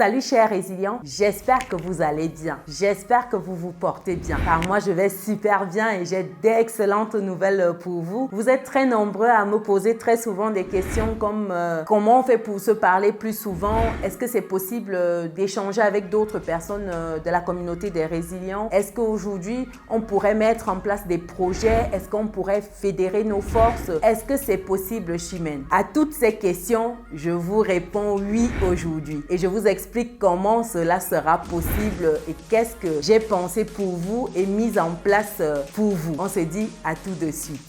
Salut chers résilients, j'espère que vous allez bien. J'espère que vous vous portez bien. Car moi, je vais super bien et j'ai d'excellentes nouvelles pour vous. Vous êtes très nombreux à me poser très souvent des questions comme comment on fait pour se parler plus souvent? Est-ce que c'est possible d'échanger avec d'autres personnes de la communauté des résilients? Est-ce qu'aujourd'hui, on pourrait mettre en place des projets? Est-ce qu'on pourrait fédérer nos forces? Est-ce que c'est possible, Chimène? À toutes ces questions, je vous réponds oui aujourd'hui. Et je vous explique comment cela sera possible et qu'est-ce que j'ai pensé pour vous et mis en place pour vous. On se dit à tout de suite.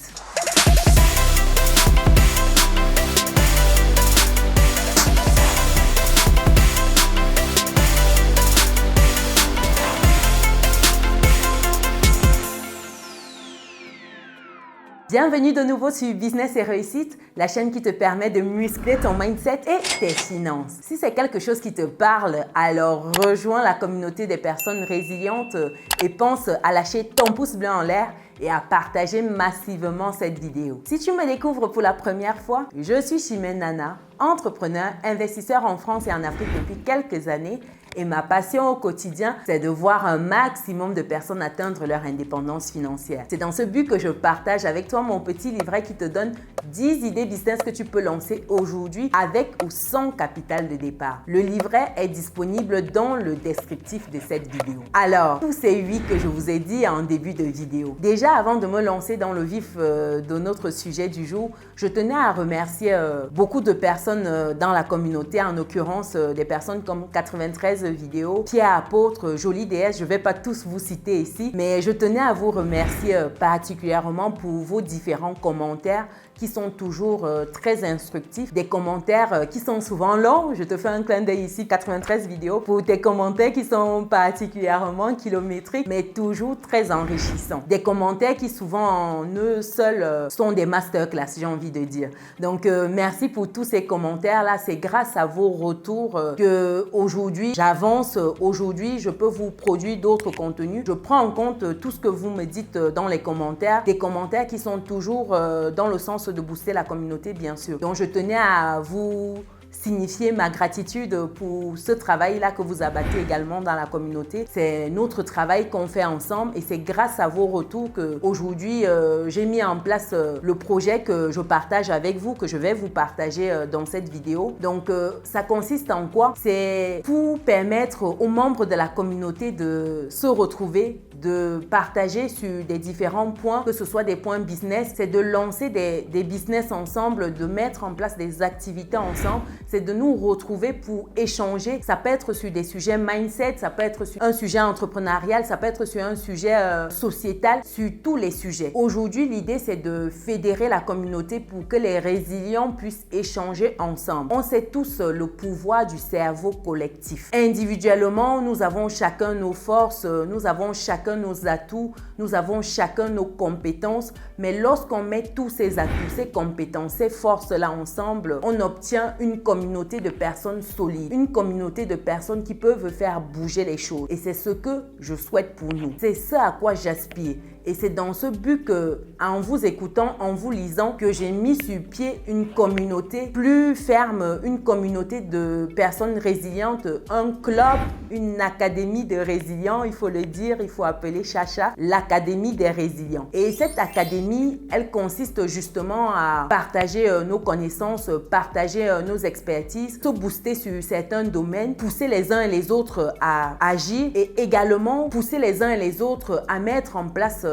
Bienvenue de nouveau sur Business et Réussite, la chaîne qui te permet de muscler ton mindset et tes finances. Si c'est quelque chose qui te parle, alors rejoins la communauté des personnes résilientes et pense à lâcher ton pouce bleu en l'air et à partager massivement cette vidéo. Si tu me découvres pour la première fois, je suis Chimène Nana, entrepreneur, investisseur en France et en Afrique depuis quelques années. Et ma passion au quotidien, c'est de voir un maximum de personnes atteindre leur indépendance financière. C'est dans ce but que je partage avec toi mon petit livret qui te donne 10 idées business que tu peux lancer aujourd'hui avec ou sans capital de départ. Le livret est disponible dans le descriptif de cette vidéo. Alors, tous ces 8 que je vous ai dit en début de vidéo. Déjà, avant de me lancer dans le vif de notre sujet du jour, je tenais à remercier beaucoup de personnes dans la communauté, en l'occurrence des personnes comme 93 vidéos, Pierre Apôtre, Jolie Déesse, je ne vais pas tous vous citer ici, mais je tenais à vous remercier particulièrement pour vos différents commentaires qui sont toujours très instructifs, des commentaires qui sont souvent longs. Je te fais un clin d'œil ici, 93 vidéos, pour tes commentaires qui sont particulièrement kilométriques, mais toujours très enrichissants. Des commentaires qui souvent en eux seuls sont des masterclass, j'ai envie de dire. Donc, merci pour tous ces commentaires-là. C'est grâce à vos retours que aujourd'hui, j'avance. Aujourd'hui, je peux vous produire d'autres contenus. Je prends en compte tout ce que vous me dites dans les commentaires, des commentaires qui sont toujours dans le sens de booster la communauté, bien sûr. Donc, je tenais à vous signifier ma gratitude pour ce travail-là que vous abattez également dans la communauté. C'est notre travail qu'on fait ensemble et c'est grâce à vos retours qu'aujourd'hui, j'ai mis en place le projet que je partage avec vous, que je vais vous partager dans cette vidéo. Donc, ça consiste en quoi? C'est pour permettre aux membres de la communauté de se retrouver, de partager sur des différents points, que ce soit des points business, c'est de lancer des business ensemble, de mettre en place des activités ensemble, c'est de nous retrouver pour échanger. Ça peut être sur des sujets mindset, ça peut être sur un sujet entrepreneurial, ça peut être sur un sujet sociétal, sur tous les sujets. Aujourd'hui, l'idée, c'est de fédérer la communauté pour que les résilients puissent échanger ensemble. On sait tous le pouvoir du cerveau collectif. Individuellement, nous avons chacun nos forces, nous avons chacun nos atouts, nous avons chacun nos compétences, mais lorsqu'on met tous ces atouts, ces compétences, ces forces-là ensemble, on obtient une communauté de personnes solides, une communauté de personnes qui peuvent faire bouger les choses. Et c'est ce que je souhaite pour nous. C'est ce à quoi j'aspire. Et c'est dans ce but que, en vous écoutant, en vous lisant, que j'ai mis sur pied une communauté plus ferme, une communauté de personnes résilientes, un club, une académie de résilients, il faut le dire, il faut appeler Chacha, l'académie des résilients. Et cette académie, elle consiste justement à partager nos connaissances, partager nos expertises, se booster sur certains domaines, pousser les uns et les autres à agir et également pousser les uns et les autres à mettre en place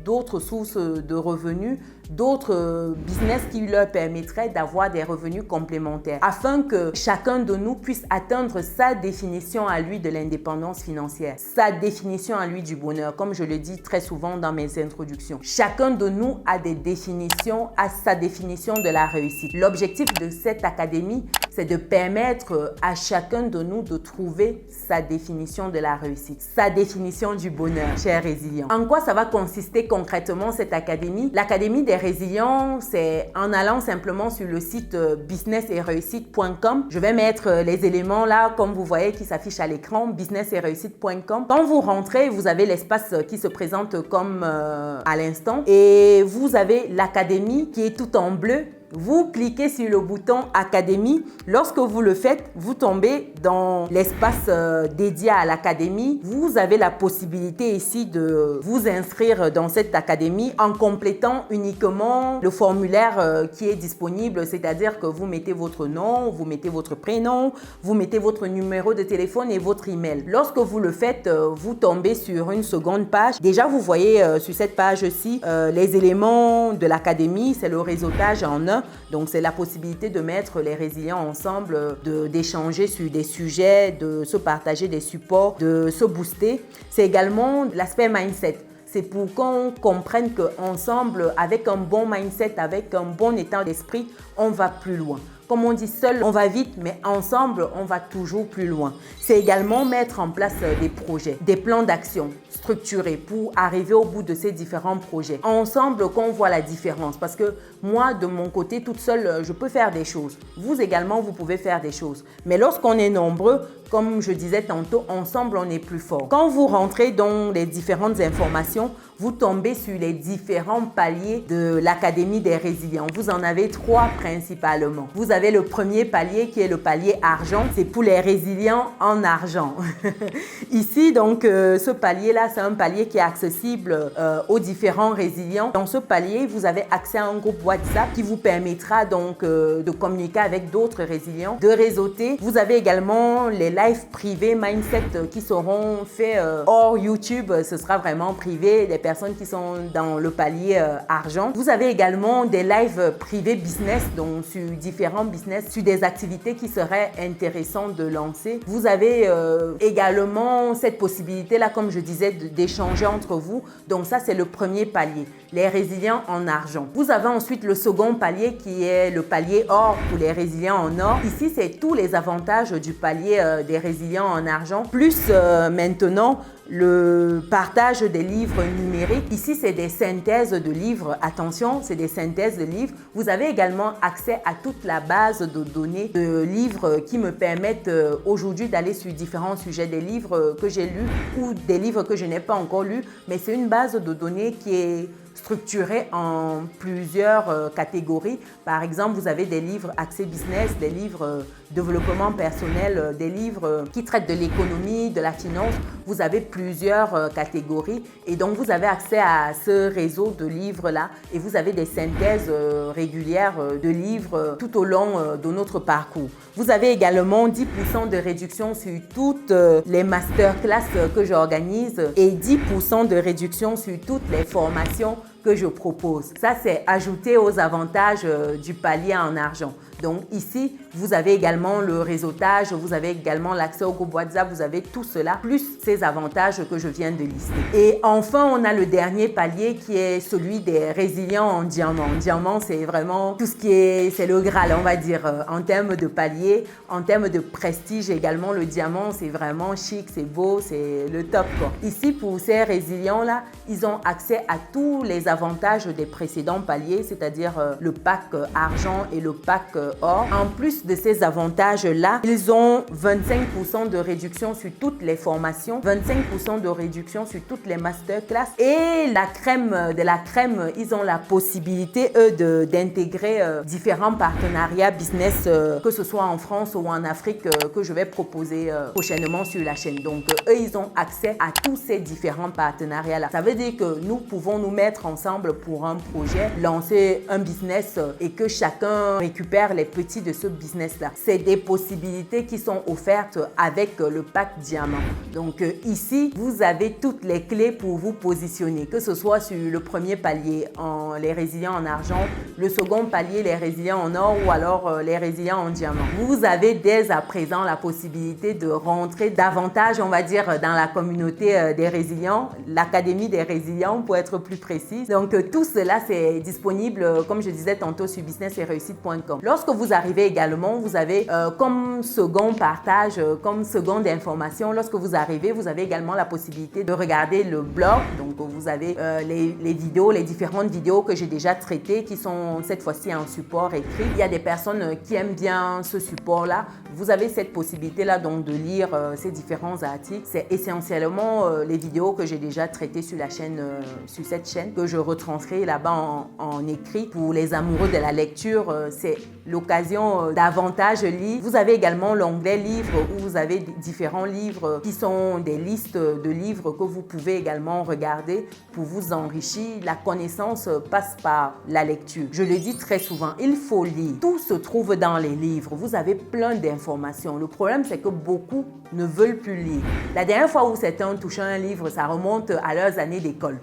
d'autres sources de revenus, d'autres business qui leur permettraient d'avoir des revenus complémentaires afin que chacun de nous puisse atteindre sa définition à lui de l'indépendance financière, sa définition à lui du bonheur, comme je le dis très souvent dans mes introductions. Chacun de nous a des définitions, a sa définition de la réussite. L'objectif de cette académie, c'est de permettre à chacun de nous de trouver sa définition de la réussite, sa définition du bonheur, chers résilients. En quoi ça va consister concrètement cette académie? L'académie des résilients, c'est en allant simplement sur le site businessetréussite.com. Je vais mettre les éléments là, comme vous voyez, qui s'affichent à l'écran, businessetréussite.com. Quand vous rentrez, vous avez l'espace qui se présente comme à l'instant et vous avez l'académie qui est tout en bleu vous cliquez sur le bouton Académie. Lorsque vous le faites, vous tombez dans l'espace dédié à l'académie. Vous avez la possibilité ici de vous inscrire dans cette académie en complétant uniquement le formulaire qui est disponible, c'est-à-dire que vous mettez votre nom, vous mettez votre prénom, vous mettez votre numéro de téléphone et votre email. Lorsque vous le faites, vous tombez sur une seconde page. Déjà, vous voyez sur cette page-ci les éléments de l'académie, c'est le réseautage en un. Donc, c'est la possibilité de mettre les résilients ensemble, d'échanger sur des sujets, de se partager des supports, de se booster. C'est également l'aspect mindset. C'est pour qu'on comprenne qu'ensemble, avec un bon mindset, avec un bon état d'esprit, on va plus loin. Comme on dit, seul on va vite, mais ensemble, on va toujours plus loin. C'est également mettre en place des projets, des plans d'action structurés pour arriver au bout de ces différents projets. Ensemble, qu'on voit la différence. Parce que moi, de mon côté, toute seule, je peux faire des choses. Vous également, vous pouvez faire des choses. Mais lorsqu'on est nombreux, comme je disais tantôt, ensemble, on est plus fort. Quand vous rentrez dans les différentes informations, vous tombez sur les différents paliers de l'Académie des résilients. Vous en avez 3 principalement. Vous avez le premier palier qui est le palier argent. C'est pour les résilients en argent. Ici, donc, ce palier-là, c'est un palier qui est accessible aux différents résilients. Dans ce palier, vous avez accès à un groupe WhatsApp qui vous permettra donc de communiquer avec d'autres résilients, de réseauter. Vous avez également les lives privés Mindset qui seront faits hors YouTube. Ce sera vraiment privé, des personnes qui sont dans le palier argent. Vous avez également des lives privés business, donc sur différents business, sur des activités qui seraient intéressantes de lancer. Vous avez également cette possibilité-là, comme je disais, d'échanger entre vous. Donc ça, c'est le premier palier, les résilients en argent. Vous avez ensuite le second palier qui est le palier or pour les résilients en or. Ici, c'est tous les avantages du palier des résilients en argent, plus maintenant le partage des livres numériques. Ici, c'est des synthèses de livres. Attention, c'est des synthèses de livres. Vous avez également accès à toute la base de données de livres qui me permettent aujourd'hui d'aller sur différents sujets, des livres que j'ai lus ou des livres que je n'ai pas encore lus. Mais c'est une base de données qui est structurée en plusieurs catégories. Par exemple, vous avez des livres axés business, des livres développement personnel, des livres qui traitent de l'économie, de la finance. Vous avez plusieurs catégories et donc vous avez accès à ce réseau de livres-là et vous avez des synthèses régulières de livres tout au long de notre parcours. Vous avez également 10% de réduction sur toutes les masterclass que j'organise et 10% de réduction sur toutes les formations que je propose. Ça, c'est ajouté aux avantages du palier en argent. Donc ici, vous avez également le réseautage, vous avez également l'accès au groupe WhatsApp, vous avez tout cela, plus ces avantages que je viens de lister. Et enfin, on a le dernier palier qui est celui des résilients en diamant. Diamant, c'est vraiment tout ce qui est, c'est le Graal, on va dire, en termes de palier, en termes de prestige également. Le diamant, c'est vraiment chic, c'est beau, c'est le top, quoi. Ici, pour ces résilients-là, ils ont accès à tous les avantages des précédents paliers, c'est-à-dire le pack argent et le pack or. En plus de ces avantages-là, ils ont 25% de réduction sur toutes les formations, 25% de réduction sur toutes les masterclass et la crème de la crème, ils ont la possibilité, eux, d'intégrer différents partenariats business, que ce soit en France ou en Afrique, que je vais proposer prochainement sur la chaîne. Donc, eux, ils ont accès à tous ces différents partenariats-là. Ça veut dire que nous pouvons nous mettre ensemble pour un projet, lancer un business et que chacun récupère les petits de ce business-là. C'est des possibilités qui sont offertes avec le pack diamant. Donc ici, vous avez toutes les clés pour vous positionner, que ce soit sur le premier palier, les résilients en argent, le second palier, les résilients en or ou alors les résilients en diamant. Vous avez dès à présent la possibilité de rentrer davantage, on va dire, dans la communauté des résilients, l'Académie des résilients pour être plus précise. Donc tout cela, c'est disponible, comme je disais tantôt, sur business-et-réussite.com. Lorsque Lorsque vous arrivez également, vous avez comme second partage, comme seconde information, lorsque vous arrivez, vous avez également la possibilité de regarder le blog. Donc, vous avez les vidéos, les différentes vidéos que j'ai déjà traitées qui sont cette fois-ci en support écrit. Il y a des personnes qui aiment bien ce support-là. Vous avez cette possibilité-là donc de lire ces différents articles. C'est essentiellement les vidéos que j'ai déjà traitées sur la chaîne, sur cette chaîne, que je retranscris là-bas en écrit. Pour les amoureux de la lecture, c'est l'occasion davantage lire. Vous avez également l'onglet livres où vous avez différents livres qui sont des listes de livres que vous pouvez également regarder pour vous enrichir. La connaissance passe par la lecture. Je le dis très souvent, il faut lire. Tout se trouve dans les livres. Vous avez plein d'informations. Le problème, c'est que beaucoup ne veulent plus lire. La dernière fois où certains touchaient un livre, ça remonte à leurs années d'école.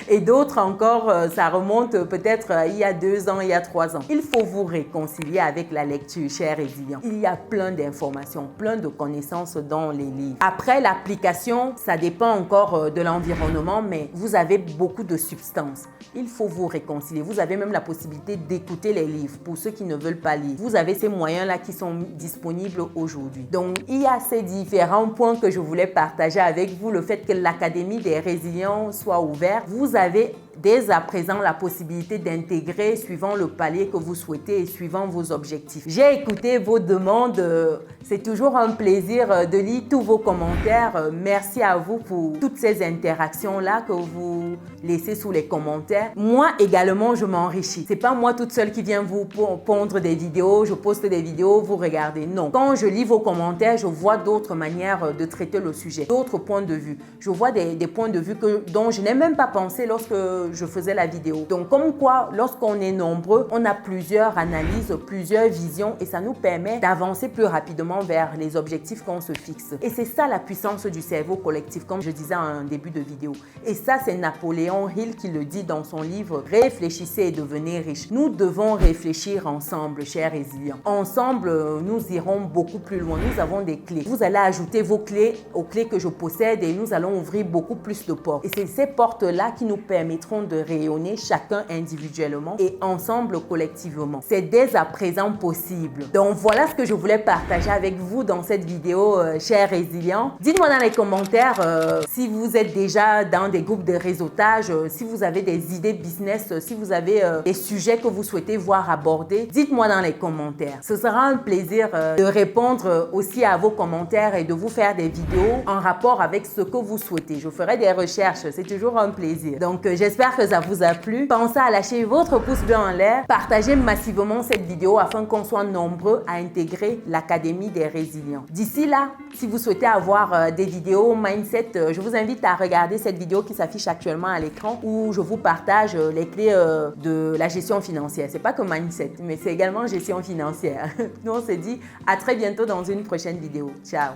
Et d'autres encore, ça remonte peut-être il y a 2 ans, il y a 3 ans. Il faut vous réconcilier avec la lecture, chers résilients. Il y a plein d'informations, plein de connaissances dans les livres. Après, l'application, ça dépend encore de l'environnement, mais vous avez beaucoup de substances. Il faut vous réconcilier. Vous avez même la possibilité d'écouter les livres pour ceux qui ne veulent pas lire. Vous avez ces moyens-là qui sont disponibles aujourd'hui. Donc, il y a ces différents points que je voulais partager avec vous. Le fait que l'Académie des résilients soit ouverte. Vous avez dès à présent la possibilité d'intégrer suivant le palier que vous souhaitez et suivant vos objectifs. J'ai écouté vos demandes. C'est toujours un plaisir de lire tous vos commentaires. Merci à vous pour toutes ces interactions-là que vous laissez sous les commentaires. Moi également, je m'enrichis. C'est pas moi toute seule qui viens vous pondre des vidéos, je poste des vidéos, vous regardez. Non. Quand je lis vos commentaires, je vois d'autres manières de traiter le sujet, d'autres points de vue. Je vois des points de vue dont je n'ai même pas pensé lorsque je faisais la vidéo. Donc, comme quoi, lorsqu'on est nombreux, on a plusieurs analyses, plusieurs visions et ça nous permet d'avancer plus rapidement vers les objectifs qu'on se fixe. Et c'est ça la puissance du cerveau collectif, comme je disais en début de vidéo. Et ça, c'est Napoléon Hill qui le dit dans son livre « Réfléchissez et devenez riche ». Nous devons réfléchir ensemble, chers résilients. Ensemble, nous irons beaucoup plus loin. Nous avons des clés. Vous allez ajouter vos clés aux clés que je possède et nous allons ouvrir beaucoup plus de portes. Et c'est ces portes-là qui nous permettront de rayonner chacun individuellement et ensemble collectivement. C'est dès à présent possible. Donc voilà ce que je voulais partager avec vous dans cette vidéo, chers résilients. Dites-moi dans les commentaires si vous êtes déjà dans des groupes de réseautage, si vous avez des idées business, si vous avez des sujets que vous souhaitez voir abordés. Dites-moi dans les commentaires. Ce sera un plaisir de répondre aussi à vos commentaires et de vous faire des vidéos en rapport avec ce que vous souhaitez. Je ferai des recherches, c'est toujours un plaisir. Donc j'espère que ça vous a plu. Pensez à lâcher votre pouce bleu en l'air, partagez massivement cette vidéo afin qu'on soit nombreux à intégrer l'Académie des résilients. D'ici là, si vous souhaitez avoir des vidéos mindset, je vous invite à regarder cette vidéo qui s'affiche actuellement à l'écran où je vous partage les clés de la gestion financière. C'est pas que mindset, mais c'est également gestion financière. Nous on se dit à très bientôt dans une prochaine vidéo. Ciao!